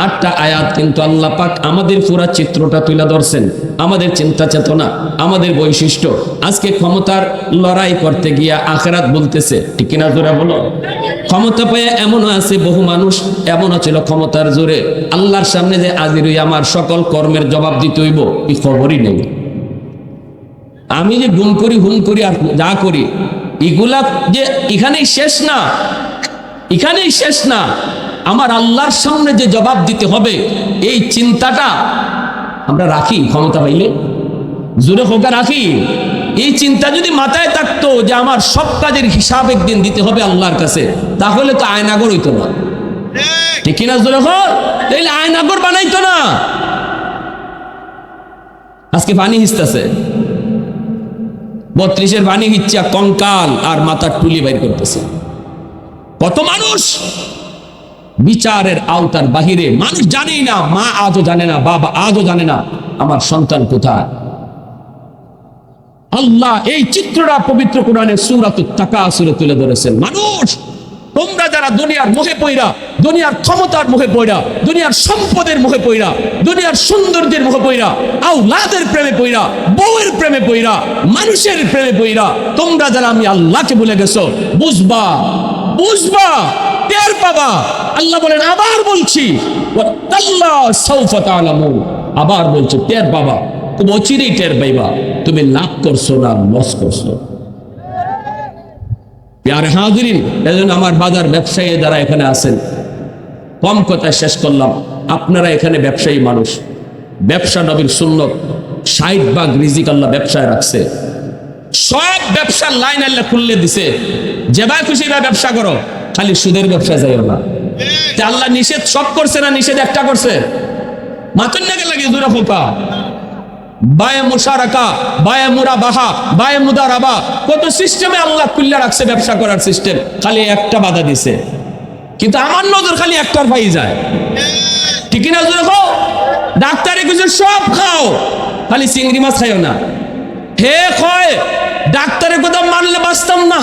8টা আয়াত, কিন্তু আল্লাহ পাক আমাদের পুরা চিত্রটা তুলে ধরছেন, আমাদের চিন্তা চেতনা, আমাদের বৈশিষ্ট্য। আজকে ক্ষমতার লড়াই করতে গিয়া আখিরাত বলতেছে, ঠিক কিনা জোরে বলো? ক্ষমতা পেয়ে এমনও আছে, বহু মানুষ এমনও ছিল ক্ষমতার জোরে আল্লাহর সামনে যে হাজির হই আমার সকল কর্মের জবাব দিতে হইব, এই খবরই নেই। আমি যে গুম করি হুম করি আর যা করি এগুলা যে এখানেই শেষ না, এখানেই শেষ না, আমার আল্লাহর সামনে যে জবাব দিতে হবে এই চিন্তাটা আমরা রাখি। ক্ষমতা পাইলে জোরে হোকা রাখি। এই চিন্তা যদি মাথায় থাকতো যে আমার সব কাজের হিসাব একদিন দিতে হবে আল্লাহর কাছে, তাহলে তো আয়নাগর হইতো না, ঠিক কিনা জোরে হোক? তাইলে আয়নাগর বানাইতো না। আজকে পানি হিসতেছে, 32-এর পানি হিচ্ছা কঙ্কাল আর মাথার টুলি বাইর করতেছে। কত মানুষ বিচারের আওতার বাহিরে, মানুষ জানেই না, মা আজও জানে না, বাবা আজও জানে না আমার সন্তান কোথায়। আল্লাহ এই চিত্রটা পবিত্র কোরআনে সূরাতুত তাকাসুরে তুলে ধরেছেন। মানুষ তোমরা যারা দুনিয়ার মোহে পইরা, দুনিয়ার ক্ষমতার মোহে পইরা, দুনিয়ার সম্পদের মোহে পইরা, দুনিয়ার সৌন্দর্যের মোহে পইরা, আওলাদের প্রেমে পইরা, বউয়ের প্রেমে পইরা, মানুষের প্রেমে পইরা, তোমরা যারা আমি আল্লাহকে ভুলে গেছো, বুঝবা বুঝবা, টের পাবা। আল্লাহ বলেন, আবার বলছি, ওয়াতাল্লাহ সাউফা তা'লামুন, আবার বলছি টের পাবা, খুব অচিরেই টের পাইবা তুমি লাভ করছো না লস করছো। প্যারে হাজিরিন, এজন্য আমার বাজার ব্যবসায়ী যারা এখানে আছেন, কম কথায় শেষ করলাম, আপনারা এখানে ব্যবসায়ী মানুষ, ব্যবসা নবীর সুন্নত, 60 ভাগ রিজিক আল্লাহ ব্যবসায় রাখছে। সব ব্যবসার লাইন আল্লাহ খুললে দিছে, যেভাবে খুশি ব্যবসা করো, খালি সুদের ব্যবসা যাইও না। আল্লাহ নিষেধ সব করছে না, নিষেধ একটা করছে, মাতন নাকি লাগে দুরা ফোকা, বায়ে মুশারাকা, বায়ে মুরাবাহা, বায়ে মুদারাবা, কত সিস্টেমে আল্লাহ খুললে রাখছে ব্যবসা করার সিস্টেম, খালি একটা বাধা দিছে। কিন্তু আমার নজর খালি একটার পাই যায়, ঠিক না? ডাক্তারে কিছু সব খাও, খালি চিংড়ি মাছ খাইও না। হে কয় ডাক্তারের কথা মানলে বাঁচতাম না,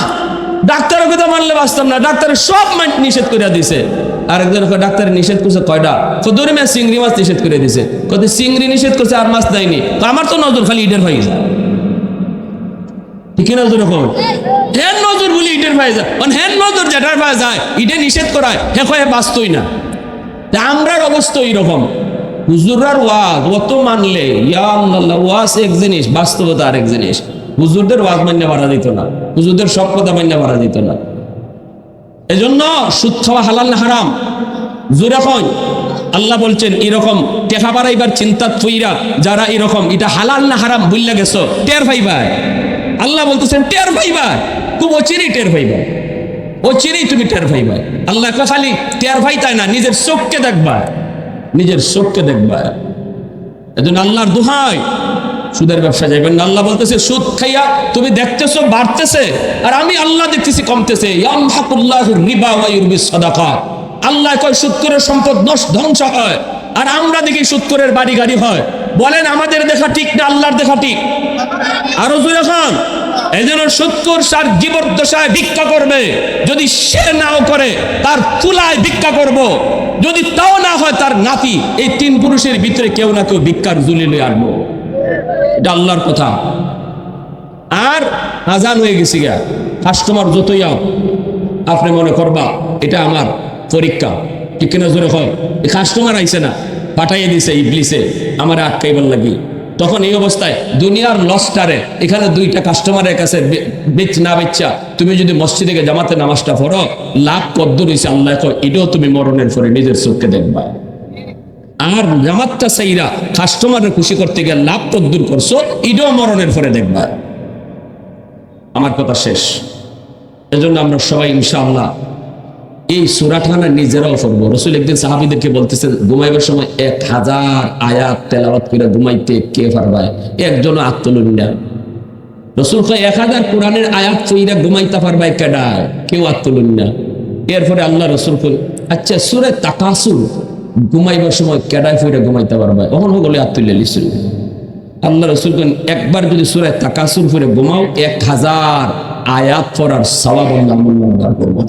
ডাক্তারের কথা মানলে বাঁচতাম না, ডাক্তারের সব নিষেধ করে দিছে। আরেকজন ডাক্তারের নিষেধ করছে কয়টা, ধরে মেয়ে চিংড়ি মাছ নিষেধ করে দিছে, কত চিংড়ি নিষেধ করছে আর মাছ দেয়নি। আমার তো নজর খালি ইটের ভাই যায়, ঠিক না? হ্যাঁ নজর বলি ইটের ভাই যায়, হ্যাঁ নজর যেটার ভাই যায় ইটে নিষেধ করায়, হে কয়ে বাঁচতই না। আমরার অবস্থা এইরকম। হুজুরার ওয়াজ অত মানলে, ইয়া আল্লাহ, ওয়াজ এক জিনিস, বাস্তবতা আরেক জিনিস। হুজুরদের ওয়াজ মান্য বাড়া দিত না, হুজুরদের সব কথা মান্য বাড়া দিত না। এজন্য সুদ খাওয়া হালাল না হারাম? জোরে কই। আল্লাহ বলছেন এরকম টেকা বাড়াইবার চিন্তা থইরা যারা এরকম, এটা হালাল না হারাম বুঝলা গেছো, টের পাইবা। আল্লাহ বলতেছেন টের পাইবা, খুব অচিরেই টের পাইবা, অচিরেই তুমি টের পাইবা। আল্লাহ খালি টের পাইতাই না, নিজের চোখকে দেখবা, নিজের চোখকে দেখবা। এজন্য আল্লাহর দোহাই, সুদের ব্যবসা যাইবেন না। আল্লাহ বলতেছে সুদ খাইয়া তুমি দেখতেছো বাড়তেছে, আর আমি আল্লাহ দেখতেছি কমতেছে। ইয়ামহাকুল্লাহু রিবা ওয়া ইউরবিস সাদাকাত। আল্লাহ কয় সুদখোরের সম্পদ ধ্বংস হয়, আর আমরা দেখি সুদখোরের বাড়ি গাড়ি হয়। বলেন আমাদের দেখা ঠিক না আল্লাহর দেখা ঠিক? আরো জোরে খান। এজন্য সুদখোর সার জীবদ্দশায় ভিক্ষা করবে, যদি সে নাও করে তার তুলায় ভিক্ষা করব, যদি তাও না হয় তার নাতি। এই 3 পুরুষের ভিতরে কেউ না কেউ ভিক্ষার ঝুলি লয়ে আনবো, এটা আল্লাহর কথা। আর আজান হয়ে গেছি গা, কাস্টমার যতই আও আপনি মনে করবা এটা আমার পরীক্ষা, ঠিক কিনা জোরে হয়। কাস্টমার আইছে না, পাঠাইয়ে দিছে ইবলিসে আমার আটকাইবার লাগি। তখন এই অবস্থায় দুনিয়ার লসটারে এখানে 2টা কাস্টমারের কাছে না বেচা তুমি যদি মসজিদে জামাতে নামাজটা পড়ো, লাভ কদ্দুর হইছে আল্লাহ কয় এটাও তুমি মরণের পরে নিজের চোখকে দেখবা। আর জামাতটা সাইরা কাস্টমারের খুশি করতে গিয়ে লাভ কদ্দুর করছো, এটাও মরণের পরে দেখবা। আমার কথা শেষ। এজন্য আমরা সবাই ইনশাআল্লাহ এই সূরাটা না নিজেরাও পড়বো। রাসূল একদিন সাহাবীদেরকে বলতেছেন ঘুমাইবার সময় 1000 আয়াত তেলাওয়াত করে ঘুমাইতে কে পারবে? একজনও হাত তুলুন না। রাসূল কয় 1000 কোরআনের আয়াত কইরা ঘুমাইতে পারবে কেডা? কেউ হাত তুলুন না। এরপরে আল্লাহ রাসূল কই আচ্ছা সূরা তাকাসুর ঘুমাইবার সময় কেডায় ফিরে ঘুমাইতে পারবে, ওখানে হলে হাত তুলে লিছিল। আল্লাহ রসুল একবার যদি সূরা তাকাসুর ফিরে ঘুমাও 1000 আয়াত পড়ার সওয়াব আল্লাহ করবো।